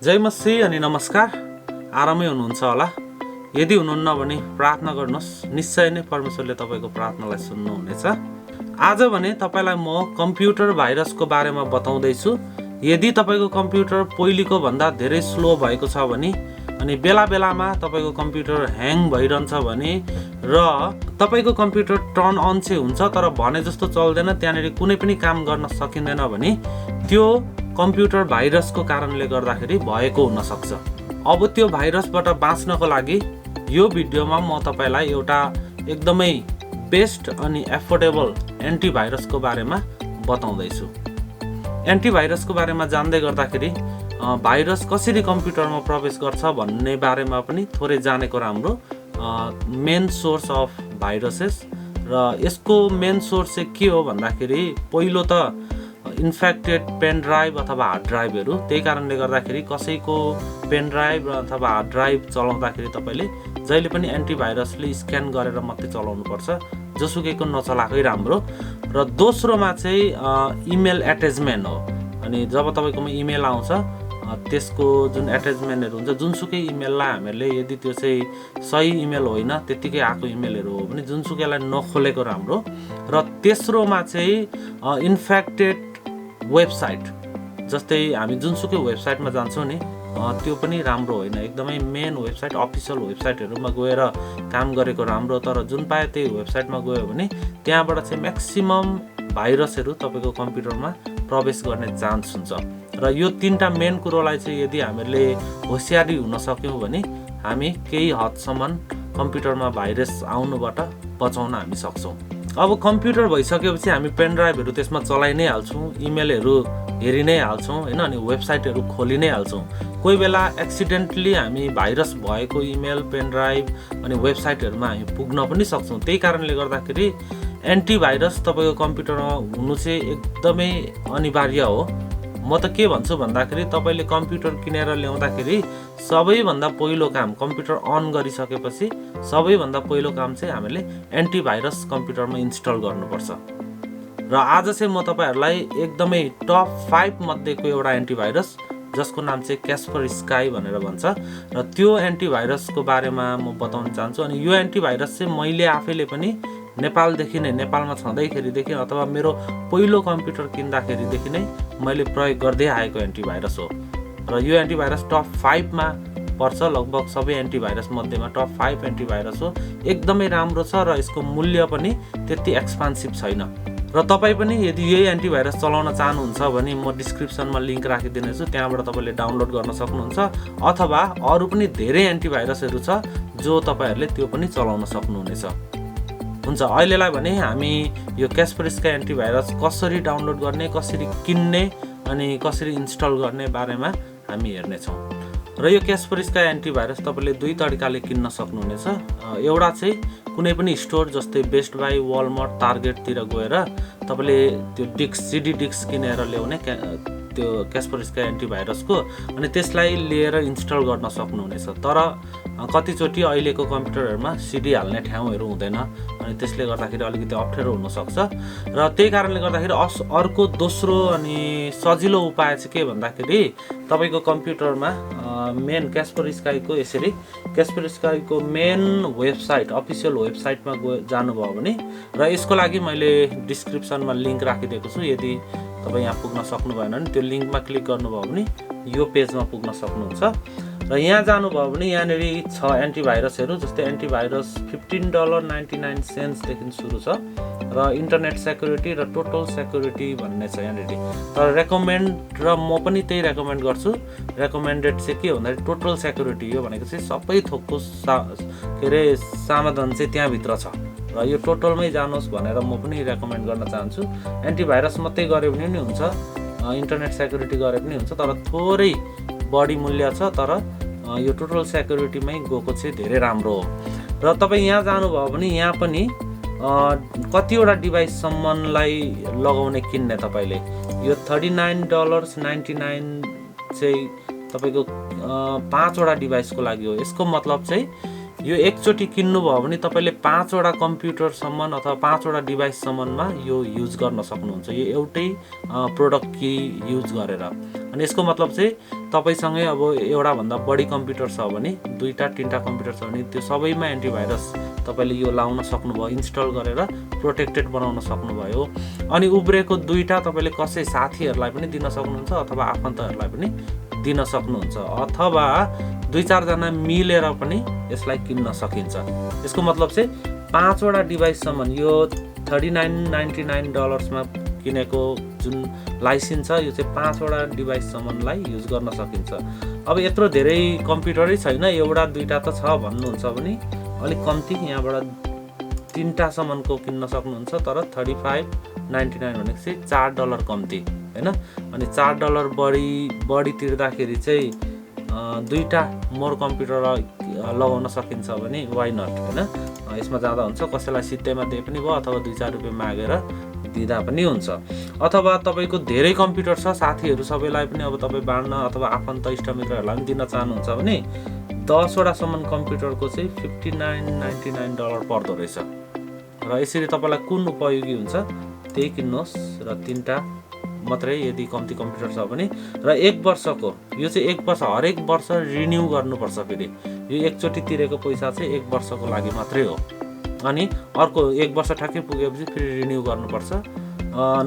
जय मसीह अनि नमस्कार। आरामै हुनुहुन्छ होला। यदि हुनुहुन्न भने प्रार्थना गर्नुहोस्, निश्चय नै परमेश्वरले तपाईँको प्रार्थनालाई सुन्नुहुनेछ। आज भने तपाईँलाई म कम्प्युटर भाइरसको बारेमा बताउँदैछु। यदि तपाईँको कम्प्युटर पहिलेको भन्दा धेरै स्लो भएको छ भने अनि बेला बेलामा तपाईँको कम्प्युटर ह्याङ भइरहन्छ भने र तपाईँको कम्प्युटर टर्न अन चाहिँ हुन्छ तर भने जस्तो चल्दैन, त्यहाँनिर कुनै पनि काम गर्न सकिँदैन भने त्यो कम्प्युटर भाइरसको कारणले गर्दाखेरि भएको हुन सक्छ। अब त्यो भाइरसबाट बाँच्नको लागि यो भिडियोमा म तपाईलाई एउटा एकदमै बेस्ट अनि एफोर्डेबल एन्टिभाइरसको बारेमा बताउँदैछु। एन्टिभाइरसको बारेमा जान्दै गर्दाखेरि भाइरस कसरी कम्प्युटरमा प्रवेश गर्छ भन्ने बारेमा पनि थोरै जानेको राम्रो। मेन सोर्स अफ भाइरसेस र यसको मेन सोर्स चाहिँ के हो भन्दाखेरि पहिलो त इन्फेक्टेड पेन ड्राइभ अथवा हार्ड ड्राइभहरू। त्यही कारणले गर्दाखेरि कसैको पेन ड्राइभ अथवा हार्ड ड्राइभ चलाउँदाखेरि तपाईँले जहिले पनि एन्टिभाइरसले स्क्यान गरेर मात्रै चलाउनुपर्छ, जोसुकैको नचलाएकै राम्रो। र दोस्रोमा चाहिँ इमेल एट्याचमेन्ट हो। अनि जब तपाईँकोमा इमेल आउँछ त्यसको जुन एट्याचमेन्टहरू हुन्छ, जुनसुकै इमेललाई हामीले यदि त्यो चाहिँ सही इमेल होइन, त्यत्तिकै आएको इमेलहरू हो भने जुनसुकैलाई नखोलेको राम्रो। र तेस्रोमा चाहिँ इन्फेक्टेड वेबसाइट, जस्तै हामी जुनसुकै वेबसाइटमा जान्छौँ नि त्यो पनि राम्रो होइन। एकदमै मेन वेबसाइट, अफिसियल वेबसाइटहरूमा गएर काम गरेको राम्रो। तर जुन पाए त्यही वेबसाइटमा गयो भने त्यहाँबाट चाहिँ म्याक्सिमम भाइरसहरू तपाईँको कम्प्युटरमा प्रवेश गर्ने चान्स हुन्छ। र यो तीनटा मेन कुरोलाई चाहिँ यदि हामीले होसियारी हुन सक्यौँ भने हामी केही हदसम्म कम्प्युटरमा भाइरस आउनुबाट बचाउन हामी सक्छौँ। अब कम्प्युटर भइसकेपछि हामी पेन ड्राइभहरू त्यसमा चलाइ नै हाल्छौँ, इमेलहरू हेरि नै हाल्छौँ होइन, अनि वेबसाइटहरू खोलि नै हाल्छौँ। कोही बेला एक्सिडेन्टली हामी भाइरस भएको इमेल, पेन ड्राइभ अनि वेबसाइटहरूमा हामी पुग्न पनि सक्छौँ। त्यही कारणले गर्दाखेरि एन्टिभाइरस तपाईँको कम्प्युटरमा हुनु चाहिँ एकदमै अनिवार्य हो। म त के भन्छु भन्दाखेरि तपाईँले कम्प्युटर किनेर ल्याउँदाखेरि सबैभन्दा पहिलो काम, कम्प्युटर अन गरिसकेपछि सबैभन्दा पहिलो काम चाहिँ हामीले एन्टिभाइरस कम्प्युटरमा इन्स्टल गर्नुपर्छ। र आज चाहिँ म तपाईँहरूलाई एकदमै टप 5 मध्येको एउटा एन्टिभाइरस जसको नाम चाहिँ केस्परस्काई भनेर भन्छ, र त्यो एन्टिभाइरसको बारेमा म बताउन चाहन्छु। अनि यो एन्टिभाइरस चाहिँ मैले आफैले पनि नेपालदेखि नै, नेपालमा छँदैखेरिदेखि अथवा मेरो पहिलो कम्प्युटर किन्दाखेरिदेखि नै मैले प्रयोग गर्दै आएको एन्टिभाइरस हो। र यो एन्टिभाइरस टप 5 मा पर्छ। लगभग सबै एन्टिभाइरस मध्येमा टप 5 एन्टिभाइरस हो। एकदमै राम्रो छ र यसको मूल्य पनि त्यति एक्सपेन्सिभ छैन। र तपाईँ पनि यदि यही एन्टिभाइरस चलाउन चाहनुहुन्छ भने म डिस्क्रिप्सनमा लिङ्क राखिदिनेछु, त्यहाँबाट तपाईँले डाउनलोड गर्न सक्नुहुन्छ। अथवा अरू पनि धेरै एन्टिभाइरसहरू छ जो तपाईँहरूले त्यो पनि चलाउन सक्नुहुनेछ। हुन्छ, अहिलेलाई भने हामी यो केस्परस्काई एन्टिभाइरस कसरी डाउनलोड गर्ने, कसरी किन्ने अनि कसरी इन्स्टल गर्ने बारेमा हामी हेर्नेछौँ। र यो केस्परस्काई एन्टिभाइरस तपाईँले दुई तरिकाले किन्न सक्नुहुनेछ। एउटा चाहिँ कुनै पनि स्टोर जस्तै बेस्ट बाई, वालमार्ट, टार्गेटतिर गएर तपाईँले त्यो सिडी डिस्क किनेर ल्याउने त्यो केस्परस्काई एन्टिभाइरसको, अनि त्यसलाई लिएर इन्स्टल गर्न सक्नुहुनेछ। तर कतिचोटि अहिलेको कम्प्युटरहरूमा सिडी हाल्ने ठाउँहरू हुँदैन, अनि त्यसले गर्दाखेरि अलिकति अप्ठ्यारो हुनसक्छ। र त्यही कारणले गर्दाखेरि अर्को दोस्रो अनि सजिलो उपाय चाहिँ के भन्दाखेरि तपाईँको कम्प्युटरमा मेन केस्परस्काईको यसरी केस्परस्काईको मेन वेबसाइट, अफिसियल वेबसाइटमा जानुभयो भने, र यसको लागि मैले डिस्क्रिप्सनमा लिङ्क राखिदिएको छु। यदि तपाईँ यहाँ पुग्न सक्नु भएन भने त्यो लिङ्कमा क्लिक गर्नुभयो भने यो पेजमा पुग्न सक्नुहुन्छ। र यहाँ जानुभयो भने यहाँनिर छ एन्टिभाइरसहरू, जस्तै एन्टिभाइरस $15.99 देखि सुरु छ, र इन्टरनेट सेक्युरिटी र टोटल सेक्युरिटी भन्ने छ यहाँनिर। तर रेकमेन्ड, र म पनि त्यही रेकमेन्ड गर्छु। रेकमेन्डेड चाहिँ के भन्दाखेरि टोटल सेक्युरिटी, यो भनेको चाहिँ सबै थोकको समाधान चाहिँ त्यहाँभित्र छ, र यो टोटलमै जानुहोस् भनेर म पनि रेकमेन्ड गर्न चाहन्छु। एन्टिभाइरस मात्रै गरे पनि हुन्छ, इन्टरनेट सेक्युरिटी गरे पनि हुन्छ, तर थोरै बढी मूल्य छ। तर यो टोटल सेक्युरिटीमै गएको चाहिँ धेरै राम्रो हो। र तपाईँ यहाँ जानुभयो भने यहाँ पनि कतिवटा डिभाइससम्मलाई लगाउने किन्ने तपाईँले यो $39.99 चाहिँ तपाईँको 5 वटा डिभाइसको लागि हो। यसको मतलब चाहिँ यो एकचोटि किन्नुभयो भने तपाईँले 5 वटा कम्प्युटरसम्म अथवा 5 वटा डिभाइससम्ममा यो युज गर्न सक्नुहुन्छ, यो एउटै प्रोडक्ट कि युज गरेर। अनि यसको मतलब चाहिँ तपाईसँगै अब एउटा भन्दा बढी कम्प्युटर छ भने, 2टा 3टा कम्प्युटर छ भने त्यो सबैमा एन्टिभाइरस तपाईले यो लाउन सक्नुभयो, इन्स्टल गरेर प्रोटेक्टेड बनाउन सक्नुभयो। अनि उब्रेको 2टा तपाईले कसै साथीहरूलाई पनि दिन सक्नुहुन्छ अथवा आफन्तहरूलाई पनि दिन सक्नुहुन्छ, अथवा 2-4 जना मिलेर पनि यसलाई किन्न सकिन्छ। यसको मतलब चाहिँ 5 वटा डिभाइससम्म यो $39.99 मा किनेको जुन लाइसेन्स छ यो चाहिँ 5 वटा डिभाइससम्मलाई युज गर्न सकिन्छ। अब यत्रो धेरै कम्प्युटरै छैन, एउटा 2टा त छ भन्नुहुन्छ भने अलिक कम्ती यहाँबाट 3टा सम्मको किन्न सक्नुहुन्छ, तर $35.99 भनेको चाहिँ $4 कम्ती हैन। अनि $4 बढी तिर्दाखेरि चाहिँ 2टा मोर कम्प्युटर लगाउन सकिन्छ भने वाइ नट हैन। यसमा जाँदा हुन्छ, कसैलाई सित्तैमा दिए पनि भयो अथवा 2-4 रुपैयाँ मागेर दिँदा पनि हुन्छ। अथवा तपाईको धेरै कम्प्युटर छ, साथीहरू सबैलाई पनि अब तपाई बाँड्न अथवा आफन्त इष्टमित्रहरूलाई पनि दिन चाहनुहुन्छ भने 10 वटा सम्म कम्प्युटरको चाहिँ $59.99 पर्दो रहेछ। र यसरी तपाईलाई कुन उपयोगी हुन्छ त्यही किन्नुहोस्, र 3टा मात्रै यदि कम्ती कम्प्युटर छ भने। र 1 वर्षको यो चाहिँ 1 वर्ष, हरेक वर्ष रिन्यू गर्नुपर्छ। फेरि यो एकचोटि तिरेको पैसा चाहिँ 1 वर्षको लागि मात्रै हो। अनि अर्को 1 वर्ष ठ्याक्कै पुगेपछि फेरि रिन्यू गर्नुपर्छ।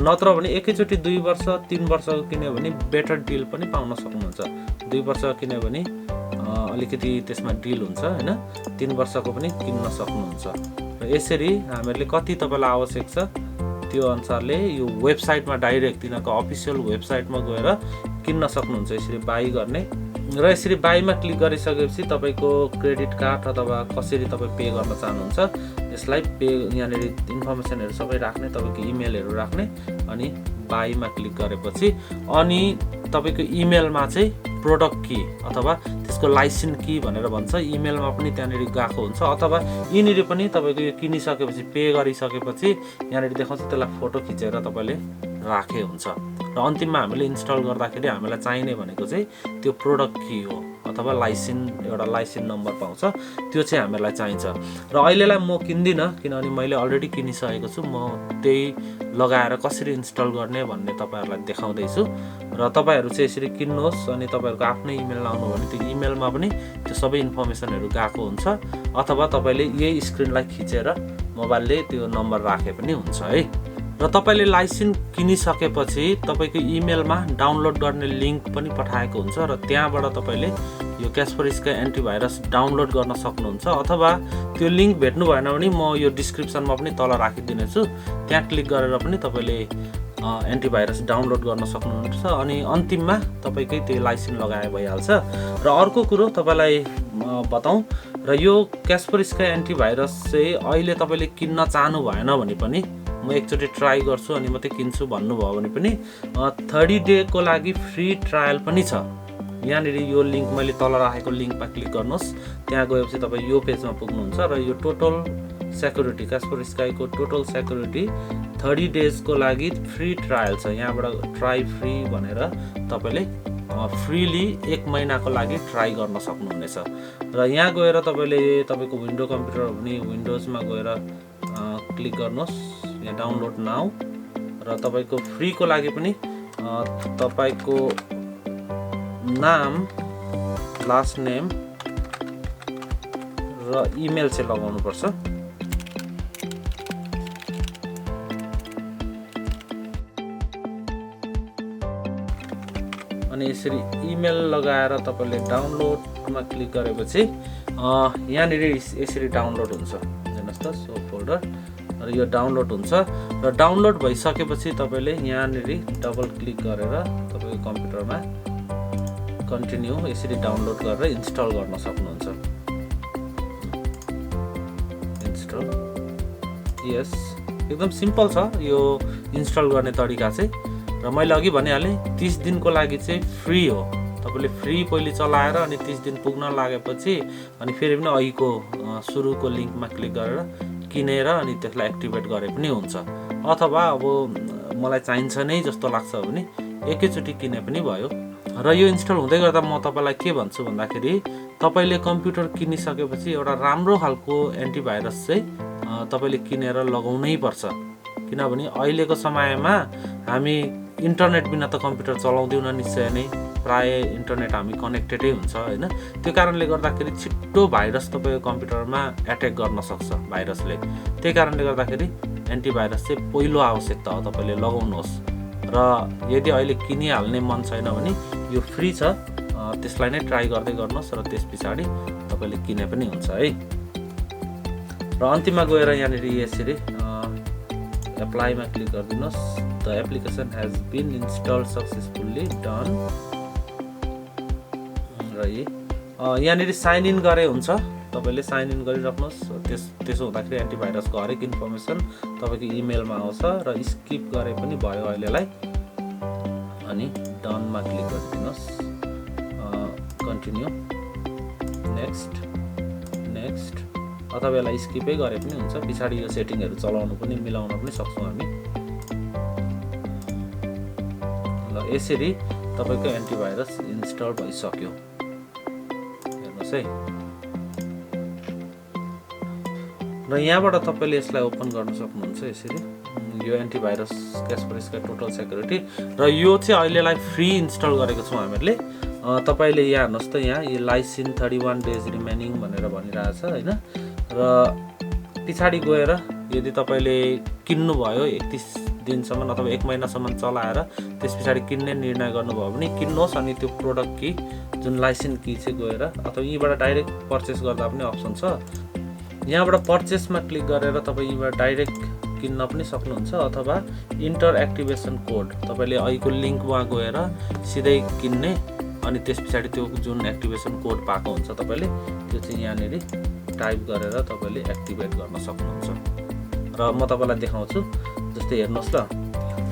नत्र भने एकैचोटि 2 वर्ष 3 वर्षको किन्यो भने बेटर डिल पनि पाउन सक्नुहुन्छ। 2 वर्ष किन्यो भने अलिकति त्यसमा डिल हुन्छ हैन, 3 वर्षको पनि किन्न सक्नुहुन्छ। र यसरी हामीहरूले कति तपाईलाई आवश्यक छ त्यो अनुसारले यो वेबसाइटमा डाइरेक्ट तिनीहरूको अफिसियल वेबसाइटमा गएर किन्न सक्नुहुन्छ। यसरी बाई गर्ने, र यसरी बाईमा क्लिक गरिसकेपछि तपाईको क्रेडिट कार्ड अथवा कसरी तपाई पे गर्न चाहनुहुन्छ यसलाई पे यहाँनिर इन्फर्मेसनहरू सबै राख्ने, तपाईको इमेलहरू राख्ने, अनि बाईमा क्लिक गरेपछि अनि तपाईको इमेलमा चाहिँ प्रोडक्ट की अथवा त्यसको लाइसेन्स की भनेर भन्छ, इमेलमा पनि त्यहाँनिर गएको हुन्छ। अथवा यिनीहरू पनि तपाईको यो किनिसकेपछि पे गरिसकेपछि यहाँनिर देखाउँछ, त्यसलाई फोटो खिचेर तपाईले राखे हुन्छ। र अन्तिममा हामीले इन्स्टल गर्दाखेरि हामीलाई चाहिने भनेको चाहिँ त्यो प्रोडक्ट की हो अथवा एउटा लाइसेन्स नम्बर पाउँछ, त्यो चाहिँ हामीलाई चाहिन्छ। र अहिलेलाई म किन्दिनँ किनभने मैले अलरेडी किनिसकेको छु। म त्यही लगाएर कसरी इन्स्टल गर्ने भन्ने तपाईहरुलाई देखाउँदैछु। र तपाईहरु चाहिँ यसरी किन्नुहोस्, अनि तपाईहरुको आफ्नै इमेल लाउनु भने त्यो इमेलमा पनि त्यो सबै इन्फर्मेसनहरू गएको हुन्छ, अथवा तपाईले यही स्क्रिनलाई खिचेर मोबाइलले त्यो नम्बर राखे पनि हुन्छ है। र तपाईले लाइसेन्स किनिसकेपछि तपाईको इमेलमा डाउनलोड गर्ने लिंक पनि पठाएको हुन्छ, र त्यहाँबाट तपाईले यो Kaspersky एन्टिभाइरस डाउनलोड गर्न सक्नुहुन्छ। अथवा त्यो लिंक भेट्नु भएन भने म यो डिस्क्रिप्सनमा पनि तल राखिदिनेछु, त्यहाँ क्लिक गरेर पनि तपाईले एन्टिभाइरस डाउनलोड गर्न सक्नुहुन्छ। अनि अन्तिममा तपाईकै त्यो लाइसेन्स लगाए भइहाल्छ। र अर्को कुरो तपाईलाई बताउँ, र यो Kaspersky एन्टिभाइरस चाहिँ अहिले तपाईले किन्न चाहनु भएन भने पनि म एकचोटि ट्राई गर्छु अनि मात्रै किन्छु भन्नुभयो भने पनि 30 डे को लागि फ्री ट्रायल पनि छ। यहाँनिर यो लिंक मैले तल राखेको लिंकमा क्लिक गर्नुहोस्, त्यहाँ गएपछि तपाईँ यो पेजमा पुग्नुहुन्छ। र यो टोटल सेक्युरिटी Kaspersky को टोटल सेक्युरिटी 30 डेज को लागि फ्री ट्रायल छ। यहाँबाट ट्राई फ्री भनेर तपाईले फ्रीली 1 महिनाको लागि ट्राई गर्न सक्नुहुनेछ। र यहाँ गएर तपाईले तपाईको विन्डो कम्प्युटर हो भने विन्डोजमा गएर क्लिक गर्नुहोस्, यहाँ डाउनलोड नाउ, र तपाईको फ्री को लागि पनि तपाईको नाम, लास्ट नेम र इमेल चाहिँ लगाउनु पर्छ। अनि यसरी इमेल लगाएर तपाईले डाउनलोडमा क्लिक गरेपछि यहाँनिर यसरी डाउनलोड हुन्छ। हेर्नुस् त सो फोल्डर, र यो डाउनलोड हुन्छ। र डाउनलोड भइसकेपछि तपाईले यहाँनिर डबल क्लिक गरेर तपाईको कम्प्युटरमा कन्टिन्यू यसरी डाउनलोड गरेर इन्स्टल गर्न सक्नुहुन्छ। इन्स्टल, यस, एकदम सिम्पल छ यो इन्स्टल गर्ने तरिका चाहिँ। र मैले अघि भनिहालेँ 30 दिनको लागि चाहिँ फ्री हो। तपाईले फ्री पहिले चलाएर अनि 30 दिन पुग्न लागेपछि अनि फेरि पनि अघिको सुरुको लिंकमा क्लिक गरेर किनेर अनि त्यसलाई एक्टिभेट गरे पनि हुन्छ। अथवा अब मलाई चाहिन्छ नै जस्तो लाग्छ भने एकैचोटि किने पनि भयो। र यो इन्स्टल हुँदै गर्दा म तपाईलाई के भन्छु भन्दाखेरि तपाईले कम्प्युटर किनिसकेपछि एउटा राम्रो खालको एन्टिभाइरस चाहिँ तपाईले किनेर लगाउनै पर्छ। किनभने अहिलेको समयमा हामी इन्टरनेट बिना त कम्प्युटर चलाउँदैनौँ निश्चय नै प्राय इन्टरनेट हामी कनेक्टेडै हुन्छ हैन। त्यो कारणले गर्दाखेरि छिट्टो भाइरस तपाईको कम्प्युटरमा एट्याक गर्न सक्छ भाइरसले। त्यही कारणले गर्दाखेरि एन्टिभाइरस चाहिँ पहिलो आवश्यकता हो, तपाईले लगाउनुहोस्। र यदि अहिले किनिहाल्ने मन छैन भने यो फ्री छ, त्यसलाई नै ट्राई गर्दै गर्नुहोस् र त्यसपछि तपाईले किने पनि हुन्छ है। र अन्तिममा गएर यहाँनिर यसरी एप्लाईमा क्लिक गरिदिनुहोस्। The application has been installed successfully done. र यहाँनिर साइन इन गरे हुन्छ, तपाईले साइन इन गरिराख्नुहोस्। त्यसो हुँदाखेरि एन्टिभाइरसको हरेक इन्फर्मेसन तपाईको इमेलमा आउँछ र स्किप गरे पनि भयो अहिलेलाई। अनि डनमा क्लिक गरिदिनुहोस्। कन्टिन्यू, नेक्स्ट, अथवा यसलाई स्किपै गरे पनि हुन्छ। पछाडि यो सेटिङहरू चलाउनु पनि मिलाउन पनि सक्छौँ हामी। ल यसरी तपाईको एन्टिभाइरस इन्स्टल भइसक्यो, हेर्नुहोस् है। र यहाँबाट तपाईले यसलाई ओपन गर्न सक्नुहुन्छ यसरी। यो एन्टिभाइरस केस्परस्की टोटल सेक्युरिटी, र यो चाहिँ अहिलेलाई फ्री इन्स्टल गरेको छौँ हामीहरूले। तपाईले यहाँ हेर्नुहोस् त, यहाँ यो लाइसेन्स 31 डेज रिमेनिङ भनेर भनिरहेछ हैन। र पछाडि गएर यदि तपाईले किन्नुभयो 31 दिनसम्म अथवा 1 महिनासम्म चलाएर त्यस पछाडि किन्ने निर्णय गर्नुभयो भने किन्नुहोस्। अनि त्यो प्रोडक्ट कि जुन लाइसेन्स कि चाहिँ गएर अथवा यहीँबाट डाइरेक्ट पर्चेस गर्दा पनि अप्सन छ। यहाँबाट पर्चेसमा क्लिक गरेर तपाईँ यहीँबाट डाइरेक्ट किन्न पनि सक्नुहुन्छ, अथवा इन्टर एक्टिभेसन कोड तपाईले अहिलेको लिङ्कमा गएर सिधै किन्ने। अनि त्यस पछाडि त्यो जुन एक्टिभेसन कोड पाएको हुन्छ तपाईले त्यो चाहिँ यहाँनिर टाइप गरेर तपाईले एक्टिभेट गर्न सक्नुहुन्छ। र म तपाईलाई देखाउँछु। जस्तै हेर्नुहोस् ल,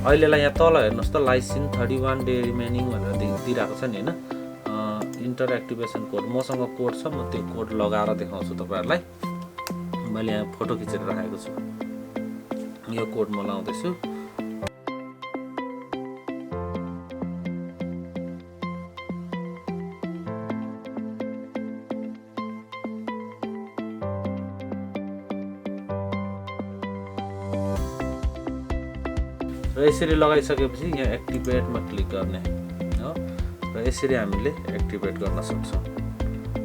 अहिलेलाई यहाँ तल हेर्नुहोस् त, लाइसेन्स 31 डे रिमेनिङ भनेर दिइरहेको छ नि हैन। इन्टर एक्टिभेसन कोड मसँग कोड छ, म त्यो कोड लगाएर देखाउँछु तपाईहरुलाई। मैले यहाँ फोटो खिचेर राखेको छु। यो कोड म लाउँदैछु। र यसरी लगाइसकेपछि यहाँ एक्टिभेटमा क्लिक गर्ने हो, र यसरी हामीले एक्टिभेट गर्न सक्छौँ।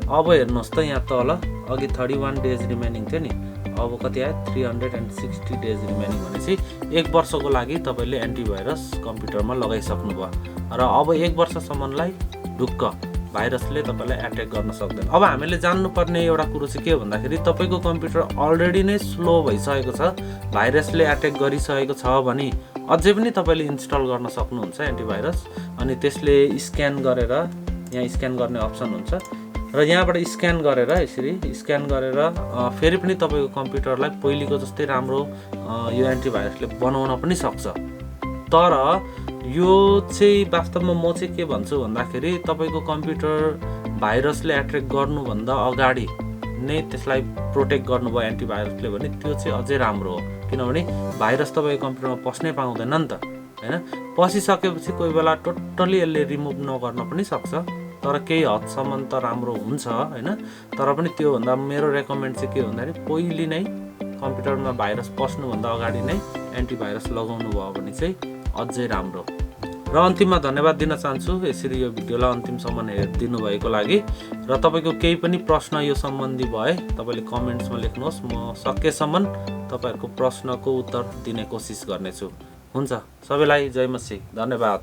अब हेर्नुहोस् त, यहाँ तल अघि 31 डेज रिमेनिङ थियो नि, अब कति आयो 360 डेज रिमेनिङ भनेपछि 1 वर्षको लागि तपाईले एन्टिभाइरस कम्प्युटरमा लगाइसक्नु भयो। र अब 1 वर्षसम्मलाई ढुक्क भाइरसले तपाईलाई एट्याक गर्न सक्दैन। अब हामीले जान्नुपर्ने एउटा कुरो चाहिँ के हो भन्दाखेरि, तपाईको कम्प्युटर अलरेडी नै स्लो भइसकेको छ, भाइरसले एट्याक गरिसकेको छ भने अझै पनि तपाईले इन्स्टल गर्न सक्नुहुन्छ एन्टिभाइरस। अनि त्यसले स्क्यान गरेर, यहाँ स्क्यान गर्ने अप्सन हुन्छ, र यहाँबाट स्क्यान गरेर यसरी स्क्यान गरेर फेरि पनि तपाईको कम्प्युटरलाई पहिलेको जस्तै राम्रो यो एन्टिभाइरसले बनाउन पनि सक्छ। तर यो चाहिँ वास्तवमा म चाहिँ के भन्छु भन्दाखेरि, तपाईको कम्प्युटर भाइरसले एट्याक गर्नुभन्दा अगाडि नै त्यसलाई प्रोटेक्ट गर्नुभयो एन्टिभाइरसले भने त्यो चाहिँ अझै राम्रो हो। किनभने भाइरस तपाईको कम्प्युटरमा पस्नै पाउँदैन नि त हैन। पसिसकेपछि कोही बेला टोटली यसले रिमुभ नगर्न पनि सक्छ, तर केही हदसम्म त राम्रो हुन्छ हैन। तर पनि त्यो भन्दा मेरो रेकमेन्ड चाहिँ के भन्दाखेरि, पहिले नै कम्प्युटरमा भाइरस पस्नुभन्दा अगाडि नै एन्टिभाइरस लगाउनु भयो भने चाहिँ अझै राम्रो। र अन्तिममा धन्यवाद दिन चाहन्छु यसरी यो भिडियोलाई अन्तिमसम्म हेरिदिनु भएको लागि। र तपाईको केही पनि प्रश्न यो सम्बन्धी भए तपाईले कमेन्ट्समा लेख्नुहोस्, म सकेसम्म तपाईहरुको प्रश्नको उत्तर दिने कोसिस गर्नेछु। हुन्छ, सबैलाई जय मसी, धन्यवाद।